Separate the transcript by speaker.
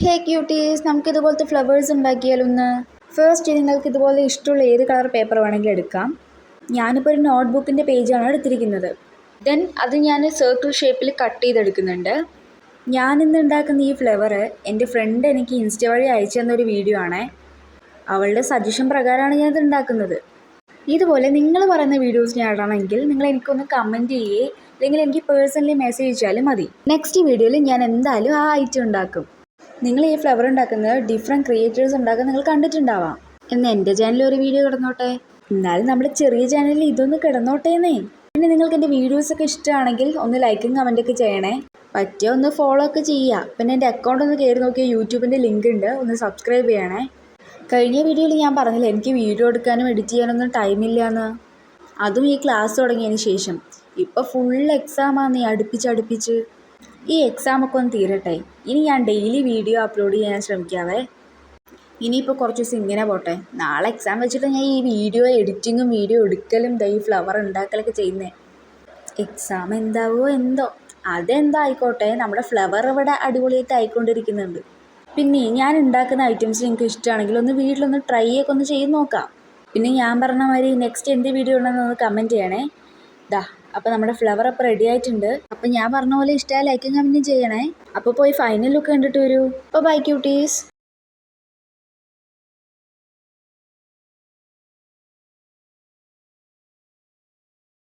Speaker 1: ഹേ quotes, നമുക്കിതുപോലത്തെ flowers ഉണ്ടാക്കിയാലൊന്ന്. First നിങ്ങൾക്ക് ഇതുപോലെ ഇഷ്ടമുള്ള ഏത് കളർ പേപ്പർ വേണമെങ്കിലും എടുക്കാം. ഞാനിപ്പോൾ ഒരു നോട്ട്ബുക്കിൻ്റെ പേജാണ് എടുത്തിരിക്കുന്നത്. ദെൻ അത് ഞാൻ സർക്കിൾ ഷേപ്പിൽ കട്ട് ചെയ്തെടുക്കുന്നുണ്ട്. ഞാനിന്ന് ഉണ്ടാക്കുന്ന ഈ ഫ്ലവർ എൻ്റെ ഫ്രണ്ട് എനിക്ക് ഇൻസ്റ്റ വഴി അയച്ചു തന്നൊരു വീഡിയോ ആണ്. അവളുടെ സജഷൻ പ്രകാരമാണ് ഞാനിത് ഉണ്ടാക്കുന്നത്. ഇതുപോലെ നിങ്ങൾ പറയുന്ന വീഡിയോസ് ഞാൻ ഇടണമെങ്കിൽ നിങ്ങൾ എനിക്കൊന്ന് കമൻറ്റ് ചെയ്യേ, അല്ലെങ്കിൽ എനിക്ക് പേഴ്സണലി മെസ്സേജ് അയച്ചാലും മതി. നെക്സ്റ്റ് വീഡിയോയിൽ ഞാൻ എന്തായാലും ആ ഐറ്റം ഉണ്ടാക്കും. നിങ്ങൾ ഈ ഫ്ലവർ ഉണ്ടാക്കുന്നത് ഡിഫറെൻറ്റ് ക്രിയേറ്റേഴ്സ് ഉണ്ടാക്കാൻ നിങ്ങൾ കണ്ടിട്ടുണ്ടാവാം. എന്നാൽ എൻ്റെ ചാനലിൽ ഒരു വീഡിയോ കിടന്നോട്ടെ. എന്നാലും നമ്മുടെ ചെറിയ ചാനലിൽ ഇതൊന്ന് കിടന്നോട്ടേന്നേ. പിന്നെ നിങ്ങൾക്ക് എൻ്റെ വീഡിയോസൊക്കെ ഇഷ്ടമാണെങ്കിൽ ഒന്ന് ലൈക്കും കമൻറ്റൊക്കെ ചെയ്യണേ. പറ്റിയ ഒന്ന് ഫോളോ ഒക്കെ ചെയ്യുക. പിന്നെ എൻ്റെ അക്കൗണ്ട് ഒന്ന് കയറി നോക്കിയാൽ യൂട്യൂബിൻ്റെ ലിങ്ക് ഉണ്ട്, ഒന്ന് സബ്സ്ക്രൈബ് ചെയ്യണേ. കഴിഞ്ഞ വീഡിയോയിൽ ഞാൻ പറഞ്ഞില്ല എനിക്ക് വീഡിയോ എടുക്കാനും എഡിറ്റ് ചെയ്യാനൊന്നും ടൈമില്ല എന്ന്. അതും ഈ ക്ലാസ് തുടങ്ങിയതിന് ശേഷം. ഇപ്പോൾ ഫുൾ എക്സാമാണ് അടുപ്പിച്ച്. ഈ എക്സാമൊക്കെ ഒന്ന് തീരട്ടെ. ഇനി ഞാൻ ഡെയിലി വീഡിയോ അപ്ലോഡ് ചെയ്യാൻ ശ്രമിക്കാവേ. ഇനിയിപ്പോൾ കുറച്ച് ദിവസം ഇങ്ങനെ പോട്ടെ. നാളെ എക്സാം വെച്ചിട്ട് ഞാൻ ഈ വീഡിയോ എഡിറ്റിങ്ങും വീഡിയോ എടുക്കലും ഈ ഫ്ലവർ ഉണ്ടാക്കലൊക്കെ ചെയ്യുന്നത്. എക്സാം എന്താവോ എന്തോ, അതെന്താ ആയിക്കോട്ടെ, നമ്മുടെ ഫ്ലവർ ഇവിടെ അടിപൊളിയായിട്ട് ആയിക്കൊണ്ടിരിക്കുന്നുണ്ട്. പിന്നെ ഞാൻ ഉണ്ടാക്കുന്ന ഐറ്റംസ് നിങ്ങൾക്ക് ഇഷ്ടമാണെങ്കിൽ ഒന്ന് വീട്ടിലൊന്ന് ട്രൈ ഒക്കെ ഒന്ന് ചെയ്ത് നോക്കാം. പിന്നെ ഞാൻ പറഞ്ഞ മാതിരി നെക്സ്റ്റ് എന്ത് വീഡിയോ ഉണ്ടെന്നൊന്ന് കമൻറ്റ് ചെയ്യണേ. അപ്പോൾ നമ്മുടെ ഫ്ലവർ അപ്പോൾ റെഡി ആയിട്ടുണ്ട്. അപ്പോൾ ഞാൻ പറഞ്ഞ പോലെ ഇഷ്ടമായ ലൈക്കും കമൻറ്റും ചെയ്യണേ. അപ്പോൾ പോയി ഫൈനൽ ലുക്ക് കണ്ടിട്ട് വരൂ. അപ്പോൾ ബൈ ക്യൂട്ടീസ്.